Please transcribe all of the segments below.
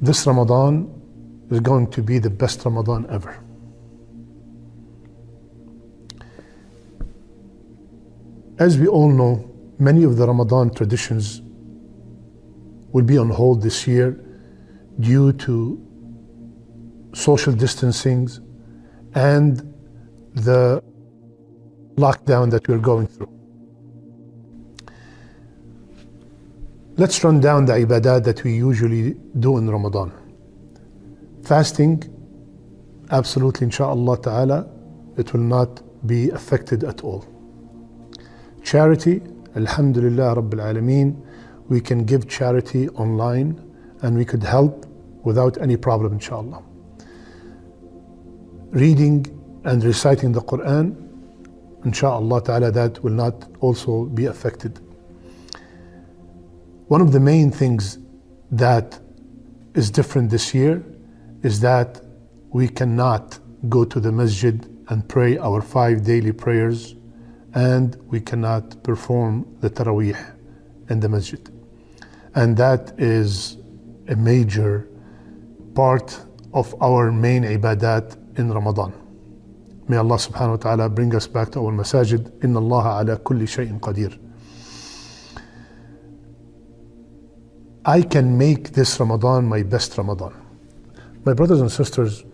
This Ramadan is going to be the best Ramadan ever. As we all know, many of the Ramadan traditions will be on hold this year due to social distancing and the lockdown that we're going through. Let's run down the ibadat that we usually do in Ramadan. Fasting, absolutely, inshallah ta'ala, it will not be affected at all. Charity, alhamdulillah rabbil alameen, we can give charity online and we could help without any problem, inshallah. Reading and reciting the Quran, inshallah ta'ala, that will not also be affected. One of the main things that is different this year is that we cannot go to the masjid and pray our 5 daily prayers, and we cannot perform the Taraweeh in the masjid. And that is a major part of our main ibadat in Ramadan. May Allah subhanahu wa ta'ala bring us back to our masajid. Inna Allah ala kulli shay'in qadir. I can make this Ramadan my best Ramadan. My brothers and sisters,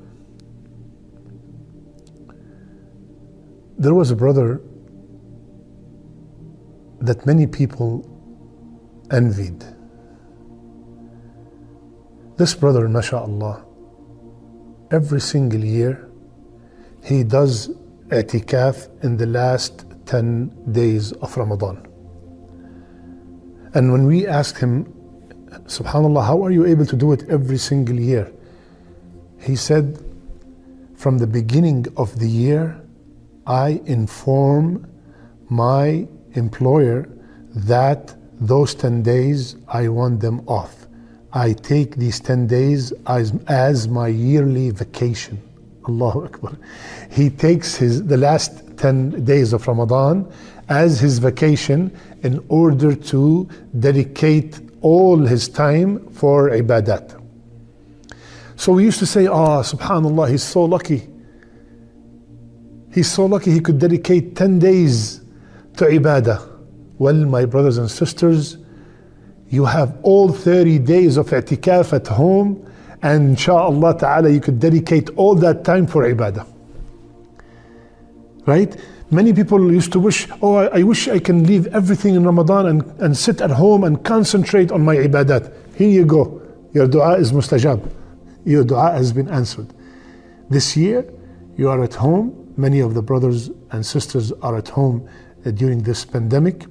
there was a brother that many people envied. This brother, mashallah, every single year he does i'tikaf in the last 10 days of Ramadan. And when we asked him, subhanallah, how are you able to do it every single year? He said, from the beginning of the year, I inform my employer that those 10 days, I want them off. I take these 10 days as my yearly vacation. Allahu Akbar. He takes the last 10 days of Ramadan as his vacation in order to dedicate all his time for ibadat. So we used to say, subhanallah, he's so lucky. He's so lucky he could dedicate 10 days to ibadah. Well, my brothers and sisters, you have all 30 days of i'tikaf at home, and insha'Allah ta'ala you could dedicate all that time for ibadah. Right? Many people used to wish, I wish I can leave everything in Ramadan and sit at home and concentrate on my ibadat. Here you go. Your dua is mustajab. Your dua has been answered. This year, you are at home. Many of the brothers and sisters are at home during this pandemic.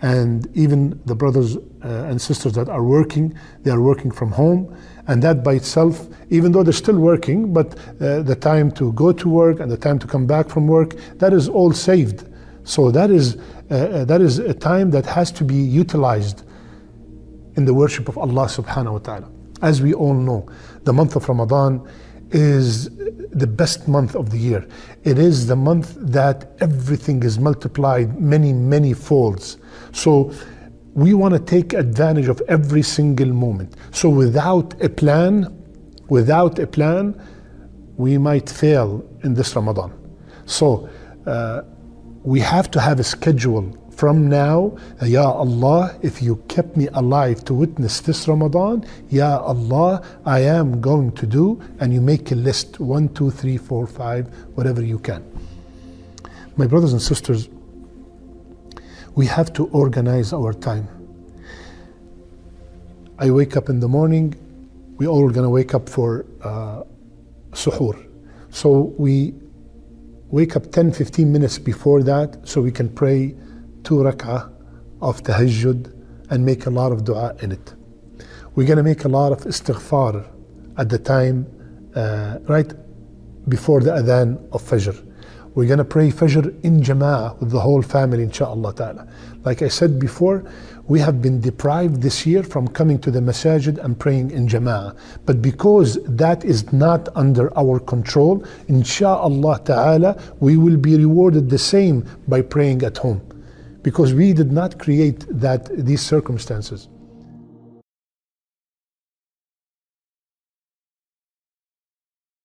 And even the brothers and sisters that are working, they are working from home. And that by itself, even though they're still working, but the time to go to work and the time to come back from work, that is all saved. So that is a time that has to be utilized in the worship of Allah subhanahu wa ta'ala. As we all know, the month of Ramadan is the best month of the year. It is the month that everything is multiplied many, many folds. So we want to take advantage of every single moment. So without a plan, we might fail in this Ramadan. So we have to have a schedule from now. Ya Allah, if you kept me alive to witness this Ramadan, Ya Allah, I am going to do, and you make a list, 1, 2, 3, 4, 5, whatever you can. My brothers and sisters, we have to organize our time. I wake up in the morning, we all gonna wake up for suhoor. So we wake up 10-15 minutes before that so we can pray 2 rak'ah of tahajjud and make a lot of dua in it. We're gonna make a lot of istighfar at the time, right before the adhan of Fajr. We're gonna pray Fajr in Jama'ah with the whole family, inshaAllah ta'ala. Like I said before, we have been deprived this year from coming to the masajid and praying in Jama'ah. But because that is not under our control, inshaAllah ta'ala, we will be rewarded the same by praying at home. Because we did not create these circumstances.